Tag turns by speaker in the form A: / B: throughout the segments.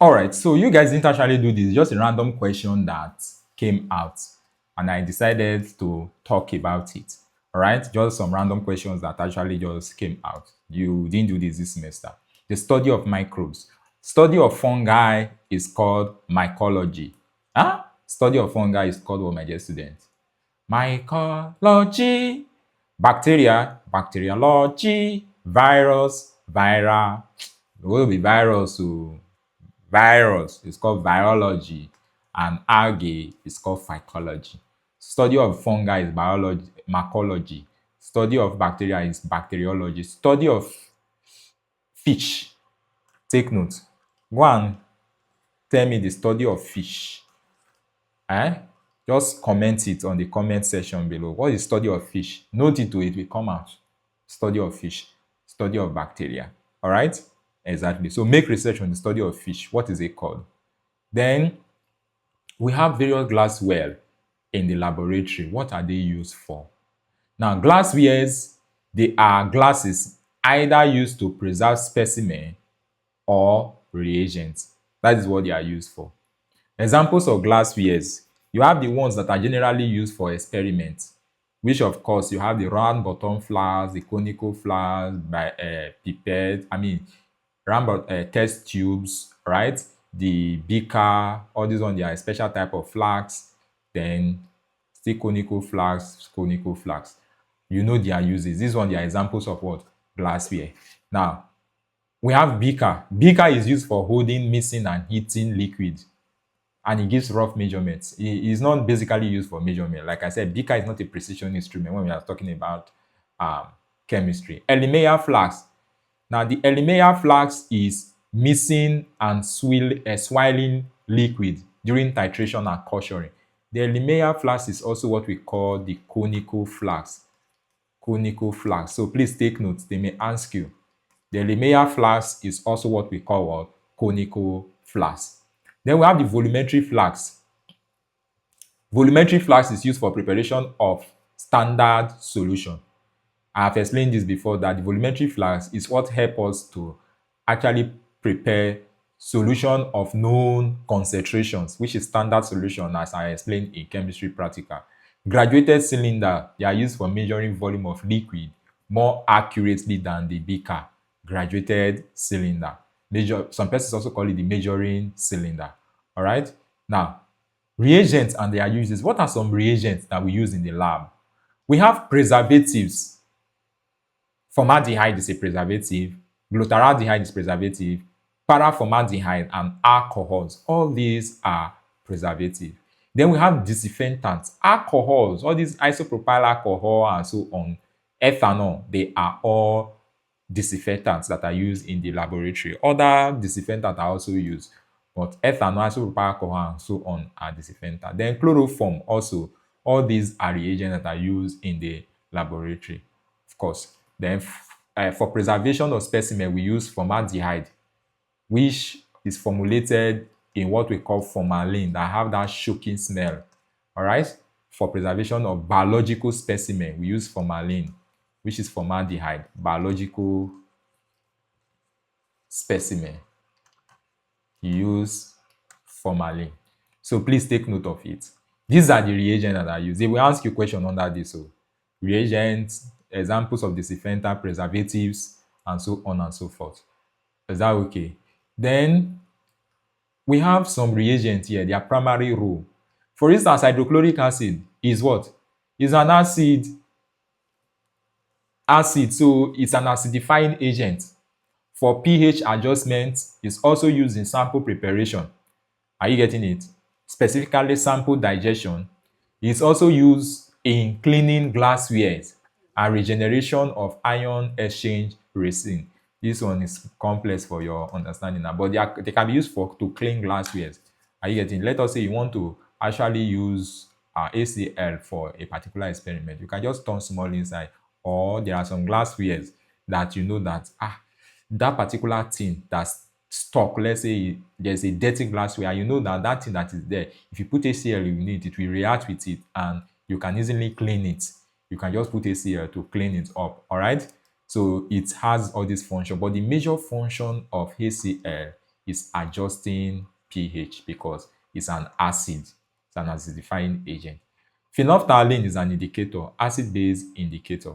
A: All right, so you guys didn't actually do this, just a random question that came out, and I decided to talk about it. All right, just some random questions that actually just came out. You didn't do this semester. The study of microbes. Study of fungi is called mycology. Huh? Study of fungi is called what, my dear students? Mycology. Bacteria, bacteriology. Virus, viral. It will be virus. So virus is called virology, and algae is called phycology. Study of fungi is biology, mycology. Study of bacteria is bacteriology. Study of fish, take note. Go and tell me the study of fish. Eh? Just comment it on the comment section below. What is study of fish? Note it to it will come out. Study of fish, study of bacteria. All right? Exactly. So make research on the study of fish. What is it called? Then we have various glassware in the laboratory. What are they used for? Now, glasswares, they are glasses either used to preserve specimen or reagents. That is what they are used for. Examples of glasswares, you have the ones that are generally used for experiments, which of course you have the round bottom flasks, the conical flasks, by pipette, test tubes, right? The beaker, all these ones, they are a special type of flask. Then still conical flasks, conical flasks. You know their uses. These ones, they are examples of what? Glassware. Now, we have beaker. Beaker is used for holding, mixing, and heating liquid, and it gives rough measurements. It is not basically used for measurement. Like I said, beaker is not a precision instrument when we are talking about chemistry. Elimeyer flask. Now, the Elimeyer flask is mixing and swirling liquid during titration and culturing. The Elimeyer flask is also what we call the conical flask. Conical flask. So please take notes. They may ask you. The Elimeyer flask is also what we call what? Conical flask. Then we have the volumetric flask. Volumetric flask is used for preparation of standard solution. I have explained this before, that the volumetric flask is what helps us to actually prepare solution of known concentrations, which is standard solution, as I explained in chemistry practical. Graduated cylinder, they are used for measuring volume of liquid more accurately than the beaker. Graduated cylinder. Some persons also call it the measuring cylinder. All right. Now, reagents and their uses. What are some reagents that we use in the lab? We have preservatives. Formaldehyde is a preservative. Glutaraldehyde is preservative. Paraformaldehyde and alcohols. All these are preservative. Then we have disinfectants. Alcohols, all these isopropyl alcohol and so on. Ethanol, they are all disinfectants that are used in the laboratory. Other disinfectants are also used, but ethanol, isopropyl alcohol, and so on are disinfectants. Then chloroform also. All these are reagents that are used in the laboratory, of course. Then for preservation of specimen, we use formaldehyde, which is formulated in what we call formalin, that have that choking smell. All right. For preservation of biological specimen, we use formalin, which is formaldehyde, biological specimen. You use formalin. So please take note of it. These are the reagents that are used. They will ask you a question under this. So reagents, examples of disinfectant, preservatives, and so on and so forth. Is that okay? Then we have some reagents here, their primary role. For instance, hydrochloric acid is what? Is an acid. So it's an acidifying agent. For pH adjustment, it's also used in sample preparation. Are you getting it? Specifically sample digestion. It's also used in cleaning glasswares and regeneration of ion exchange resin. This one is complex for your understanding now, but they can be used to clean glasswares. Are you getting it? Let us say you want to actually use ACl for a particular experiment. You can just turn small inside, or there are some glasswares that you know that that particular thing that's stuck, let's say there's a dirty glassware, you know that that thing that is there, if you put ACl in it will react with it and you can easily clean it. You can just put ACl to clean it up. All right. So it has all this function, but the major function of ACl is adjusting pH because it's an acid. It's an acidifying agent. Phenolphthalein is an indicator, acid-base indicator.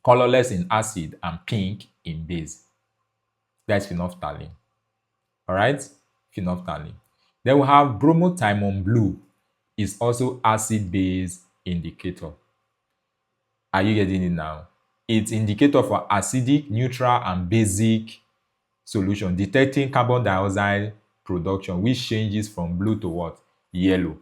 A: Colorless in acid and pink in base. That's phenolphthalein. All right? Phenolphthalein. Then we have bromothymon blue is also acid-base indicator. Are you getting it now? It's indicator for acidic, neutral, and basic solution, detecting carbon dioxide production, which changes from blue to what? Yellow.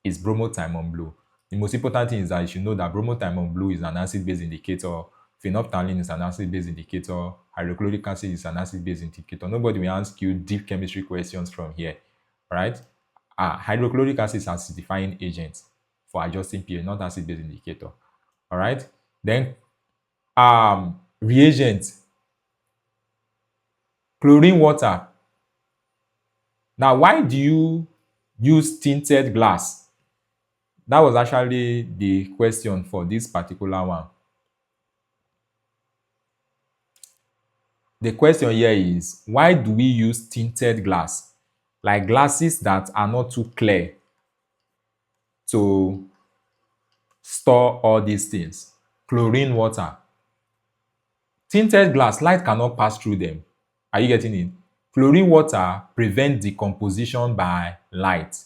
A: Is bromothymon blue. The most important thing is that you should know that bromothymon blue is an acid-base indicator, phenolphthalein is an acid-base indicator, hydrochloric acid is an acid-base indicator. Nobody will ask you deep chemistry questions from here, right? Hydrochloric acid is acidifying agent for adjusting pH, not acid-base indicator. All right. Then reagent, chlorine water. Now, why do you use tinted glass? That was actually the question for this particular one. The question here is, why do we use tinted glass? Like glasses that are not too clear to store all these things. Chlorine water. Tinted glass, light cannot pass through them. Are you getting it? Chlorine water prevents decomposition by light.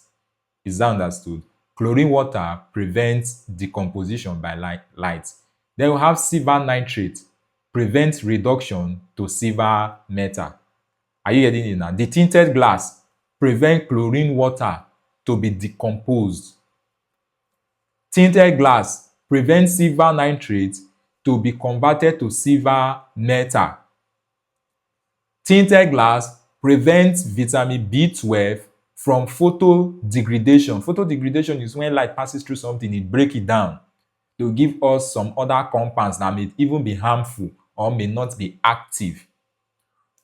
A: Is that understood? Chlorine water prevents decomposition by light. Then we have silver nitrate, prevents reduction to silver metal. Are you getting it now? The tinted glass prevents chlorine water to be decomposed. Tinted glass prevents silver nitrate to be converted to silver metal. Tinted glass prevents vitamin B12 from photodegradation. Photodegradation is when light passes through something, it breaks it down to give us some other compounds that may even be harmful or may not be active.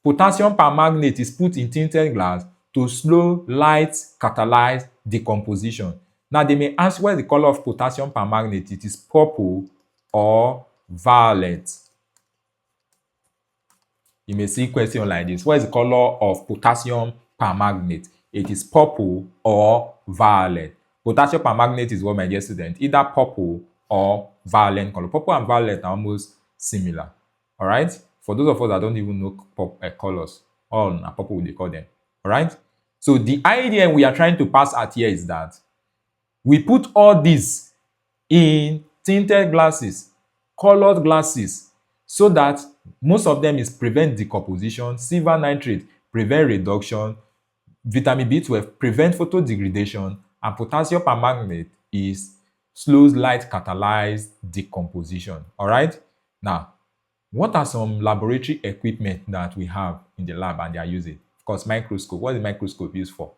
A: Potassium permanganate is put in tinted glass to slow light catalyzed decomposition. Now, they may ask what is the color of potassium permanganate. It is purple or violet. You may see a question like this. What is the color of potassium permanganate? It is purple or violet. Potassium permanganate is what, my dear student, either purple or violet color. Purple and violet are almost similar. All right? For those of us that don't even know colors, all are purple, they call them. All right? So the idea we are trying to pass at here is that we put all these in tinted glasses, colored glasses, so that most of them is prevent decomposition, silver nitrate prevent reduction, vitamin B12 prevent photodegradation, and potassium permanganate is slows light catalyzed decomposition. All right? Now, what are some laboratory equipment that we have in the lab and they are using? Of course, microscope. What is the microscope used for?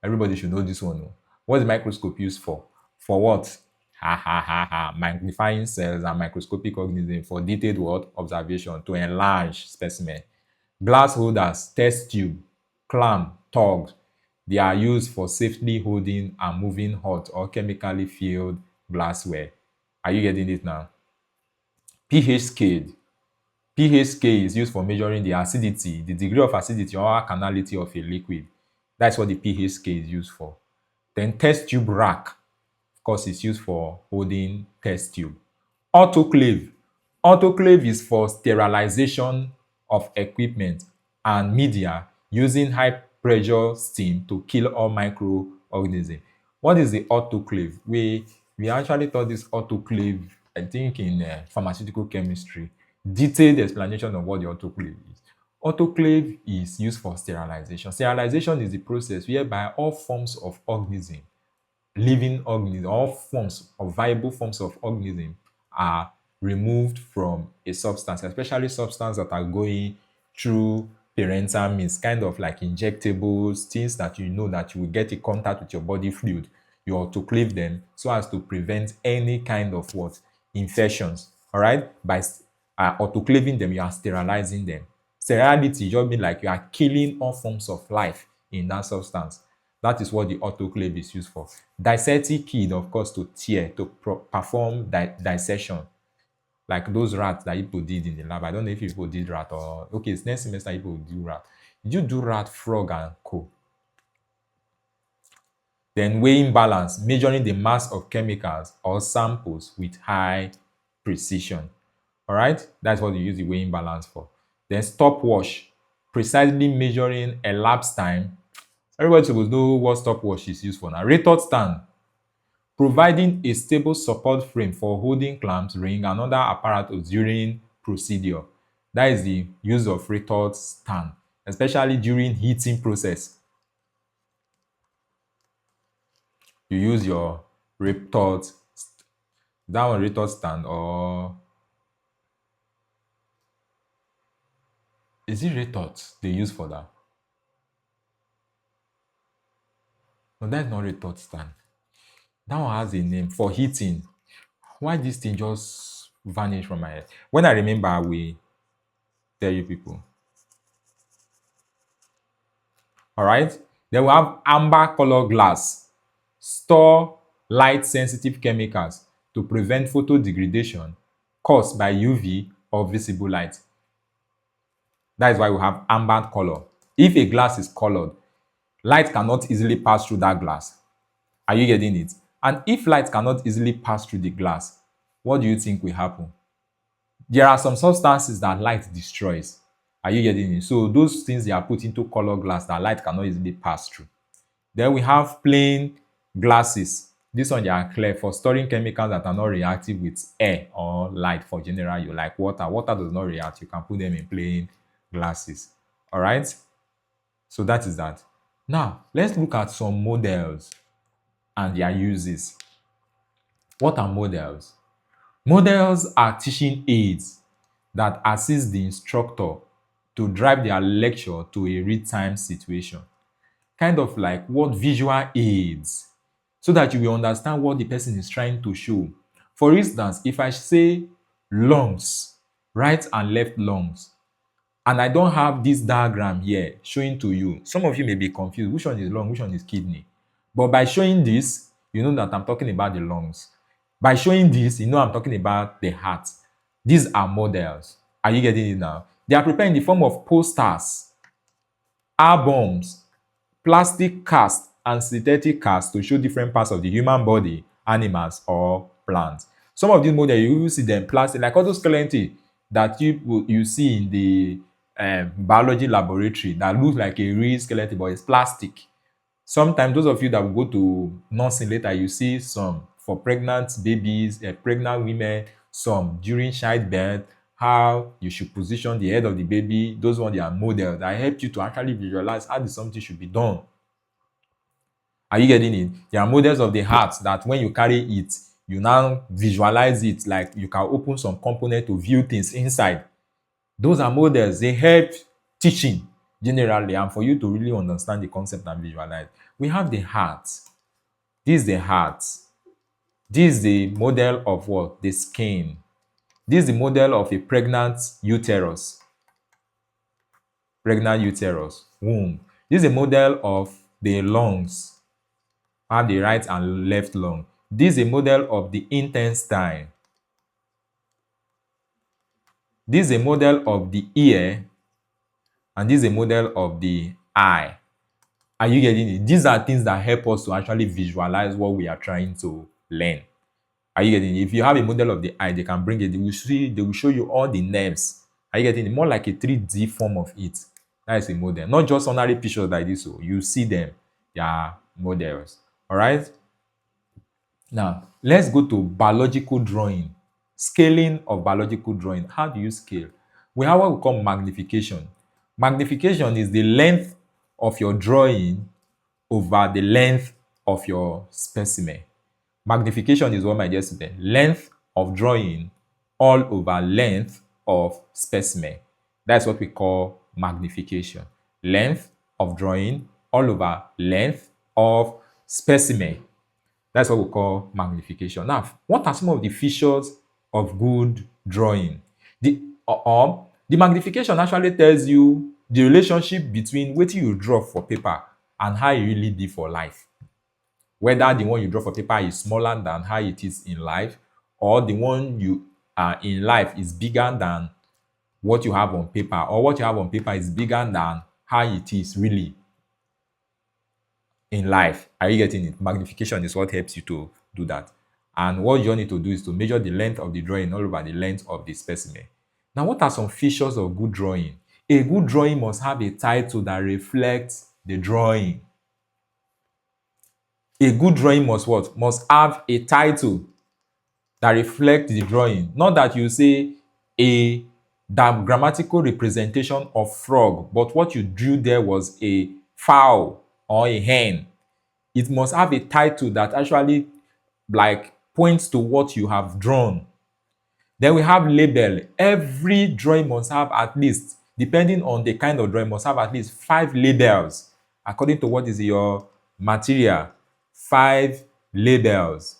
A: Everybody should know this one. What is the microscope used for? For what? Magnifying cells and microscopic organisms for detailed what? Observation to enlarge specimen. Glass holders, test tube, clamp, tongs. They are used for safely holding and moving hot or chemically filled glassware. Are you getting it now? pH scale. pH scale is used for measuring the acidity, the degree of acidity or alkalinity of a liquid. That's what the pH scale is used for. Then test tube rack. Of course, it's used for holding test tube. Autoclave. Autoclave is for sterilization of equipment and media using high pressure steam to kill all microorganisms. What is the autoclave? We actually taught this autoclave, I think, in pharmaceutical chemistry. Detailed explanation of what the autoclave is. Autoclave is used for sterilization. Sterilization is the process whereby all forms of organism, living organism, all forms of viable forms of organism are removed from a substance, especially substances that are going through parental means, kind of like injectables, things that you know that you will get in contact with your body fluid. You autoclave them so as to prevent any kind of what? Infections. All right? By autoclaving them, you are sterilizing them. Sterility just means like you are killing all forms of life in that substance. That is what the autoclave is used for. Dissecting kit, of course, to tear, to perform dissection. like those rats that people did in the lab. I don't know if people did rat or okay, it's next semester people do rat. Did you do rat, frog, and co? Then weighing balance, measuring the mass of chemicals or samples with high precision. All right, that's what you use the weighing balance for. Then stopwatch, precisely measuring elapsed time. Everybody supposed know what stopwatch is used for now. Retort stand, providing a stable support frame for holding clamps, ring, and other apparatus during procedure. That is the use of retort stand, especially during heating process. You use your retort, that one retort stand, or is it retort they use for that? No, that's not retort stand. That one has a name for heating. Why this thing just vanish from my head? When I remember, I will tell you people. All right. Then we have amber color glass. Store light sensitive chemicals to prevent photo degradation caused by UV or visible light. That is why we have amber color. If a glass is colored, light cannot easily pass through that glass. Are you getting it? And if light cannot easily pass through the glass, what do you think will happen? There are some substances that light destroys. Are you getting it? So those things they are put into color glass that light cannot easily pass through. Then we have plain glasses. This one they are clear for storing chemicals that are not reactive with air or light for general use, like water. Water does not react. You can put them in plain glasses. All right. So that is that. Now let's look at some models and their uses. What are models? Models are teaching aids that assist the instructor to drive their lecture to a real-time situation. Kind of like what visual aids, so that you will understand what the person is trying to show. For instance, if I say lungs, right and left lungs, and I don't have this diagram here showing to you, some of you may be confused. Which one is lung? Which one is kidney? But by showing this, you know that I'm talking about the lungs. By showing this, you know I'm talking about the heart. These are models. Are you getting it now? They are prepared in the form of posters, albums, plastic casts, and synthetic casts to show different parts of the human body, animals, or plants. Some of these models, you will see them plastic, like all those skeleton that you see in the biology laboratory that looks like a real skeleton, but it's plastic. Sometimes those of you that will go to nursing later, you see some for pregnant babies, pregnant women, some during childbirth, how you should position the head of the baby. Those ones they are models that help you to actually visualize how the something should be done. Are you getting it? There are models of the heart that when you carry it, you now visualize it, like you can open some component to view things inside. Those are models. They help teaching generally and for you to really understand the concept and visualize. We have the heart. This is the heart. This is the model of what? The skin. This is the model of a pregnant uterus. Pregnant uterus, womb. This is a model of the lungs. I have the right and left lung. This is a model of the intestine. This is a model of the ear. And this is a model of the eye. Are you getting it? These are things that help us to actually visualize what we are trying to learn. Are you getting it? If you have a model of the eye, they can bring it. They will show you all the nerves. Are you getting it? More like a 3D form of it. That is a model. Not just ordinary pictures like this. So you see them. They are models. All right. Now, let's go to biological drawing. Scaling of biological drawing. How do you scale? We have what we call magnification. Magnification is the length of your drawing over the length of your specimen. Magnification is what my dear student, length of drawing all over length of specimen. That's what we call magnification. Length of drawing all over length of specimen. That's what we call magnification. Now, what are some of the features of good drawing? The magnification actually tells you the relationship between what you draw for paper and how you really live for life. Whether the one you draw for paper is smaller than how it is in life, or the one you in life is bigger than what you have on paper, or what you have on paper is bigger than how it is really in life. Are you getting it? Magnification is what helps you to do that. And what you need to do is to measure the length of the drawing all over the length of the specimen. Now, what are some features of good drawing? A good drawing must have a title that reflects the drawing. A good drawing must what? Must have a title that reflects the drawing. Not that you say a grammatical representation of frog, but what you drew there was a fowl or a hen. It must have a title that actually like points to what you have drawn. Then we have label. Every drawing must have at least, depending on the kind of drawing, must have at least 5 labels according to what is your material. 5 labels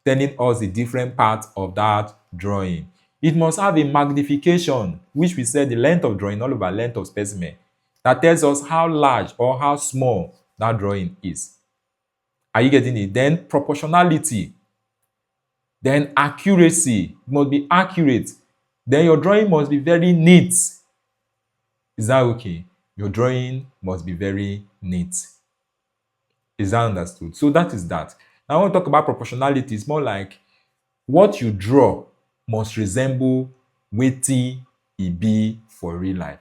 A: telling us the different parts of that drawing. It must have a magnification, which we said the length of drawing all over length of specimen, that tells us how large or how small that drawing is. Are you getting it? Then proportionality. Then accuracy. It must be accurate. Then your drawing must be very neat. Is that okay? Your drawing must be very neat. Is that understood? So that is that. Now, I want to talk about proportionality. It's more like what you draw must resemble wetin e be for real life.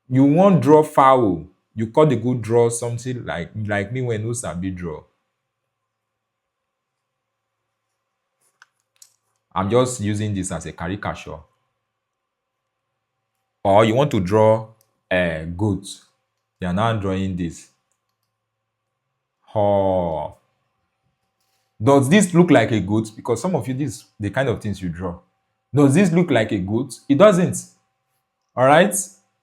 A: You wan draw fowl, you call the good draw something like me wey no sabi draw. I'm just using this as a caricature. Or you want to draw a goat, you are now drawing this. Oh, does this look like a goat? Because some of you, this is the kind of things you draw. Does this look like a goat? It doesn't. All right?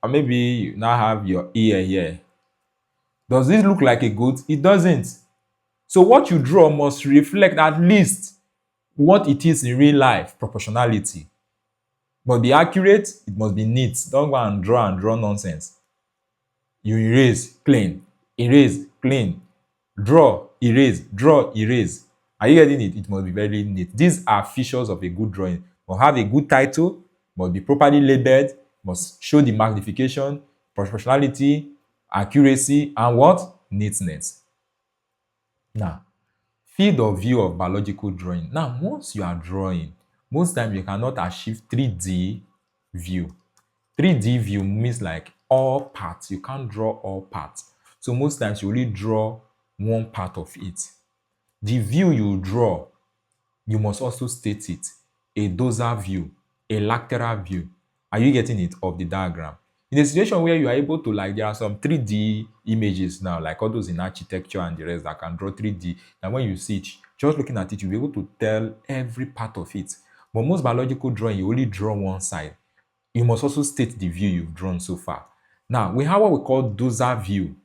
A: Or maybe you now have your ear here. Does this look like a goat? It doesn't. So what you draw must reflect at least what it is in real life. Proportionality. It must be accurate. It must be neat. Don't go and draw nonsense. You erase, clean. Erase, clean. Draw, erase, draw, erase. Are you getting it? It must be very neat. These are features of a good drawing. Must have a good title, must be properly labeled, must show the magnification, proportionality, accuracy, and what? Neatness. Now, field of view of biological drawing. Now, once you are drawing, most times you cannot achieve 3D view. 3D view means like all parts. You can't draw all parts. So most times you only draw one part of it. The view you draw, you must also state it. A dorsal view, a lateral view. Are you getting it of the diagram? In a situation where you are able to, like, there are some 3D images now, like all those in architecture and the rest that can draw 3D. And when you see it, just looking at it, you'll be able to tell every part of it. But most biological drawing, you only draw one side. You must also state the view you've drawn so far. Now, we have what we call dorsal view.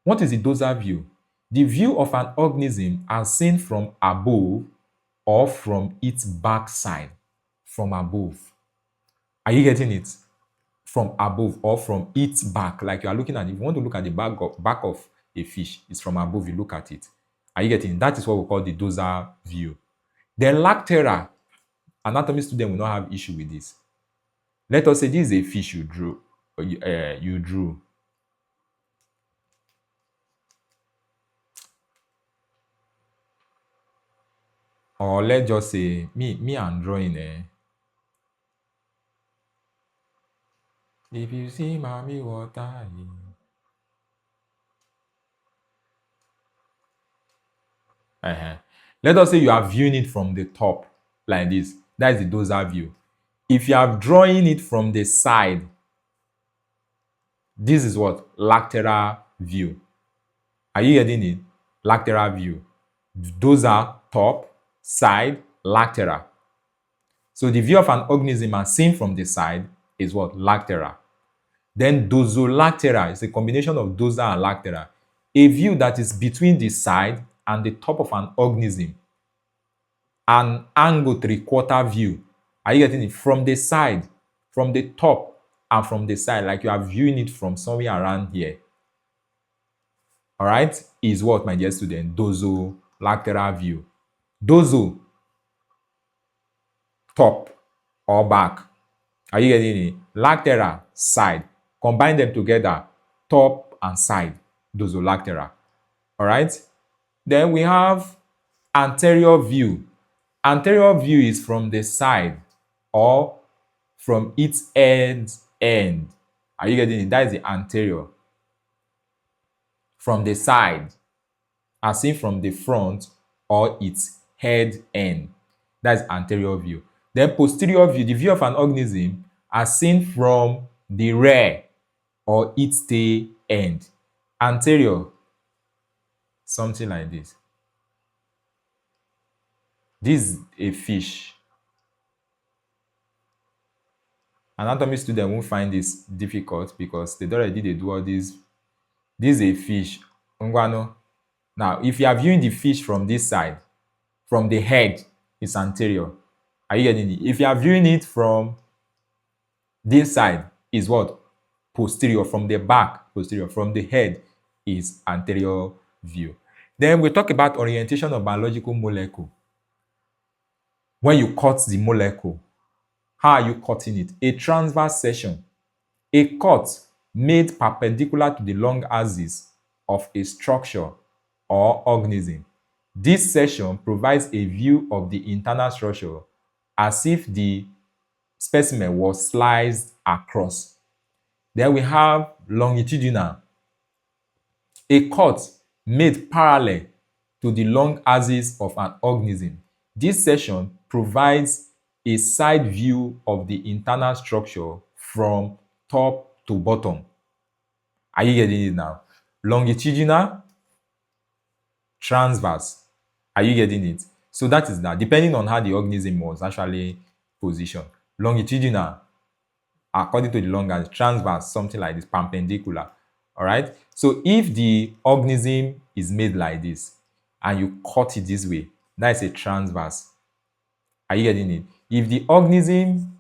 A: What is the dorsal view? The view of an organism as seen from above or from its backside. From above. Are you getting it? From above or from its back. Like you are looking at it. If you want to look at the back of a fish, it's from above, you look at it. Are you getting it? That is what we call the dorsal view. Then lateral. Anatomy student will not have issue with this. Let us say this is a fish you drew. You drew. Or let's just say me I'm drawing. If you see mommy water. Let us say you are viewing it from the top like this. That is the dorsal view. If you are drawing it from the side, this is what? Lateral view. Are you getting it? Lateral view. Dorsal, top, side, lateral. So the view of an organism as seen from the side is what? Lateral. Then dorsolateral is a combination of dorsal and lateral. A view that is between the side and the top of an organism. An angle 3/4 view. Are you getting it? From the side, from the top, and from the side, like you are viewing it from somewhere around here. All right, is what, my dear student? Dorsolateral view. Dorso. top or back. Are you getting it? Lateral, side. Combine them together, top and side. Those are lateral. All right. Then we have anterior view. Anterior view is from the side or from its end. Are you getting it? That is the anterior. From the side, as in from the front or its head end. That's anterior view. Then posterior view, the view of an organism as seen from the rear or its tail end. Anterior, something like this. This is a fish. Anatomy student won't find this difficult because they already do all this. This is a fish. Ngwano. Now, if you are viewing the fish from this side, from the head, it's anterior. Are you getting it? If you are viewing it from this side, is what? Posterior. From the back, posterior. From the head is anterior view. Then we talk about orientation of biological molecule. When you cut the molecule, how are you cutting it? A transverse section. A cut made perpendicular to the long axis of a structure or organism. This section provides a view of the internal structure as if the specimen was sliced across. Then we have longitudinal. A cut made parallel to the long axis of an organism. This section provides a side view of the internal structure from top to bottom. Are you getting it now? Longitudinal, transverse. Are you getting it? So that is that, depending on how the organism was actually positioned. Longitudinal, according to the long axis. Transverse, something like this, perpendicular. All right. So if the organism is made like this and you cut it this way, that is a transverse. Are you getting it? If the organism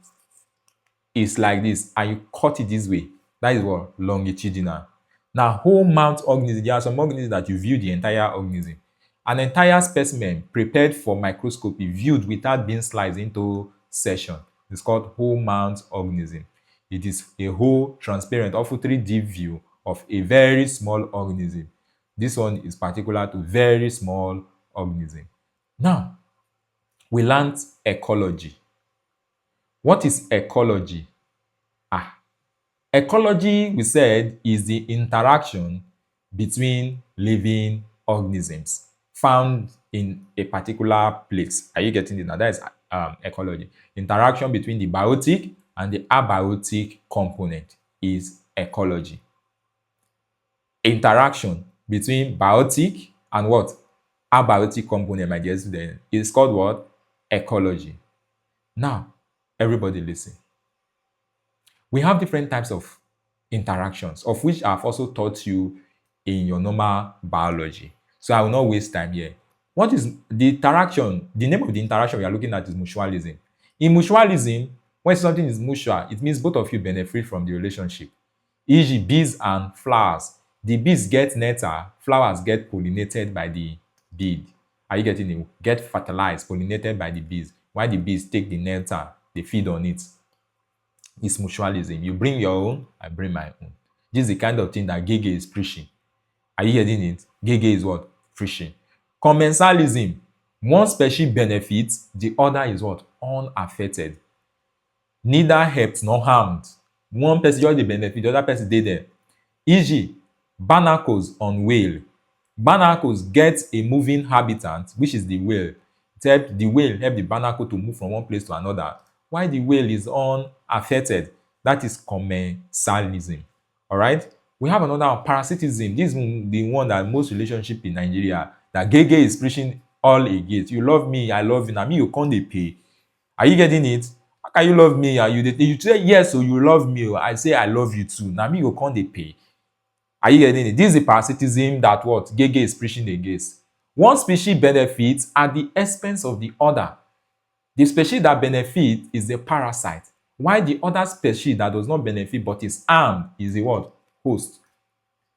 A: is like this and you cut it this way, that is what? Longitudinal. Now, whole mount organism, there are some organisms that you view the entire organism. An entire specimen prepared for microscopy viewed without being sliced into section is called whole mount organism. It is a whole, transparent, often 3D view of a very small organism. This one is particular to very small organism. Now, we learned ecology. What is ecology? Ecology, we said, is the interaction between living organisms found in a particular place. Are you getting it now? That is ecology. Interaction between the biotic and the abiotic component is ecology. Interaction between biotic and what? Abiotic component, my dear student, is called what? Ecology. Now, everybody listen. We have different types of interactions, of which I've also taught you in your normal biology. So I will not waste time here. What is the interaction? The name of the interaction we are looking at is mutualism. In mutualism, when something is mutual, it means both of you benefit from the relationship. E.g., bees and flowers. The bees get nectar, flowers get pollinated by the bee. Are you getting it? Get fertilized, pollinated by the bees. While the bees take the nectar, they feed on it. It's mutualism. You bring your own, I bring my own. This is the kind of thing that Gege is preaching. Are you getting it? Gege is what? Preaching. Commensalism. One species benefits, the other is what? Unaffected. Neither helped nor harmed. One person just dey benefit, the other person dey there. E.g., barnacles on whale. Barnacles get a moving habitat, which is the whale. The whale help the barnacle to move from one place to another, while the whale is unaffected. That is commensalism. All right. We have another one, parasitism. This is the one that most relationship in Nigeria that Gege is preaching all against. You love me, I love you. Now me, you can't dey pay. Are you getting it? How can you love me? You say yes, so you love me. I say I love you too. Now me, you can't dey pay. Are you getting it? This is the parasitism that what Gege is preaching against. One species benefits at the expense of the other. The species that benefit is the parasite, while the other species that does not benefit but is harmed is the what? Host.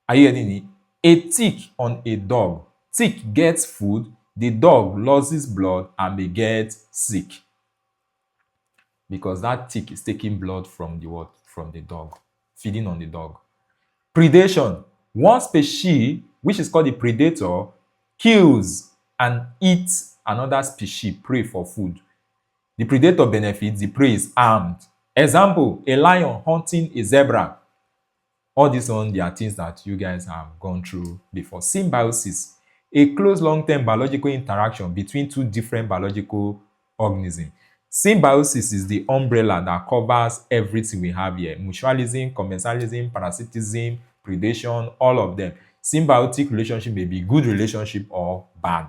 A: Are you getting it? A tick on a dog. Tick gets food, the dog loses blood and may get sick. because that tick is taking blood from the what? From the dog, feeding on the dog. Predation. One species, which is called the predator, kills and eats another species prey for food. The predator benefits, the prey is harmed. Example, a lion hunting a zebra. All these ones, they are things that you guys have gone through before. Symbiosis, a close long-term biological interaction between two different biological organisms. Symbiosis is the umbrella that covers everything we have here. Mutualism, commensalism, parasitism, predation, all of them. Symbiotic relationship may be good relationship or bad.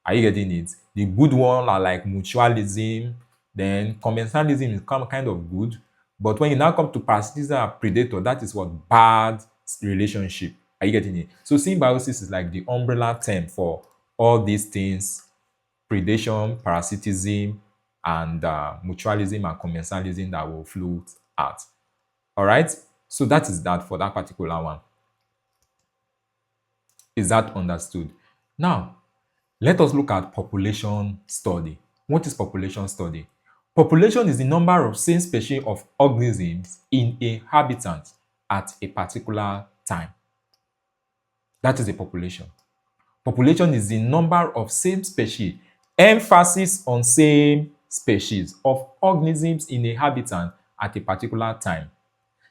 A: Are you getting it? The good one are like mutualism, then commensalism is kind of good. But when you now come to parasitism and predator, that is what bad relationship. Are you getting it? So symbiosis is like the umbrella term for all these things: predation, parasitism, and mutualism and commensalism that will float out. All right. So that is that for that particular one. Is that understood? Now, let us look at population study. What is population study? Population is the number of same species of organisms in a habitat at a particular time. That is a population. Population is the number of same species, emphasis on same species of organisms in a habitat at a particular time.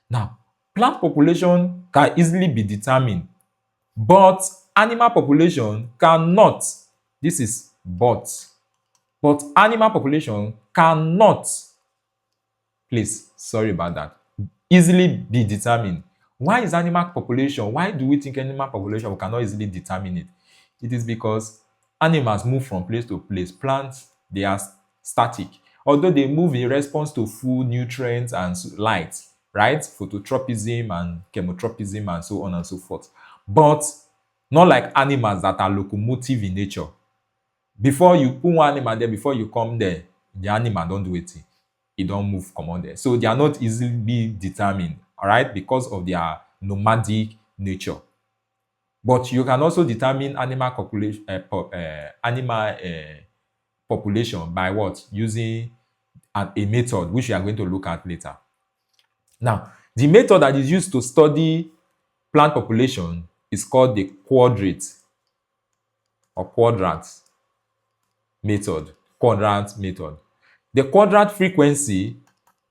A: Now, plant population can easily be determined, but animal population cannot. This is but animal population cannot, please, sorry about that, easily be determined. Why is animal population, why do we think animal population we cannot easily determine it? It is because animals move from place to place. Plants, they are static. Although they move in response to food, nutrients, and light, right? Phototropism and chemotropism and so on and so forth. But not like animals that are locomotive in nature. Before you put one animal there, before you come there, the animal don't do it. It don't move, come on there. So they are not easily determined, all right, because of their nomadic nature. But you can also determine animal population, population by what? Using a method which we are going to look at later. Now, the method that is used to study plant population is called the quadrant or quadrant method. Quadrant method. The quadrant frequency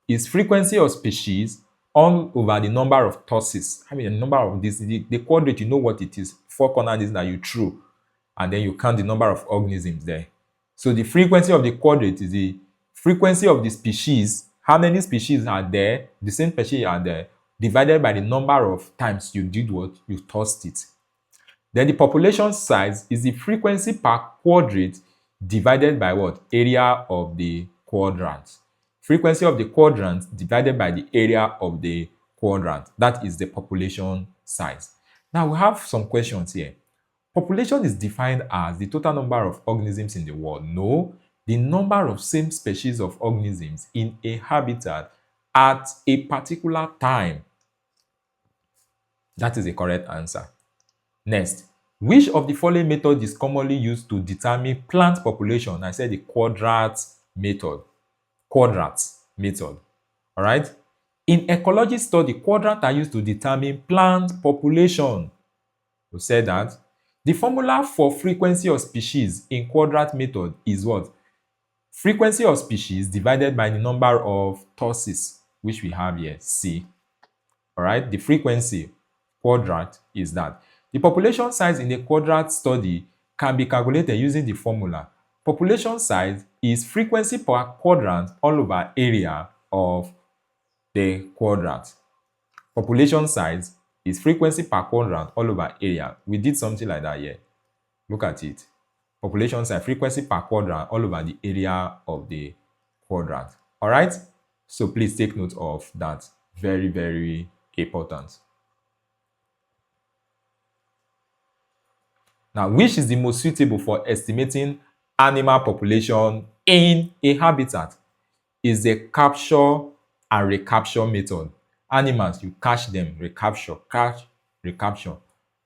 A: is frequency of species all over the number of tosses. I mean, the number of this. The quadrant, you know what it is. 4 corners that you threw, and then you count the number of organisms there. So the frequency of the quadrant is the frequency of the species. How many species are there? The same species are there, divided by the number of times you did what? You tossed it. Then the population size is the frequency per quadrant divided by what? Area of the quadrant. Frequency of the quadrant divided by the area of the quadrant. That is the population size. Now we have some questions here. Population is defined as the total number of organisms in the world. No, the number of same species of organisms in a habitat at a particular time. That is the correct answer. Next, which of the following methods is commonly used to determine plant population? I said the quadrant method. Quadrant method. All right. In ecology study, quadrants are used to determine plant population. We said that. The formula for frequency of species in quadrant method is what? Frequency of species divided by the number of tosses, which we have here, C. All right. The frequency quadrant is that. The population size in a quadrant study can be calculated using the formula. Population size is frequency per quadrant all over area of the quadrant. Population size is frequency per quadrant all over area. We did something like that here. Look at it. Population size, frequency per quadrant all over the area of the quadrant. All right? So please take note of that. Very, very important. Now, which is the most suitable for estimating animal population in a habitat? Is the capture and recapture method. Animals, you catch them, recapture, catch, recapture.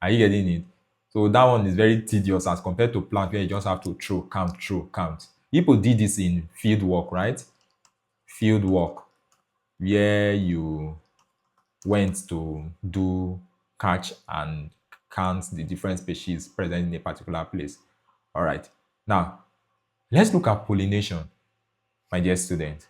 A: Are you getting it? So that one is very tedious as compared to plant where you just have to throw, count, throw, count. People did this in field work, right? field work where you went to do catch and count the different species present in a particular place. All right. Now, let's look at pollination, my dear student.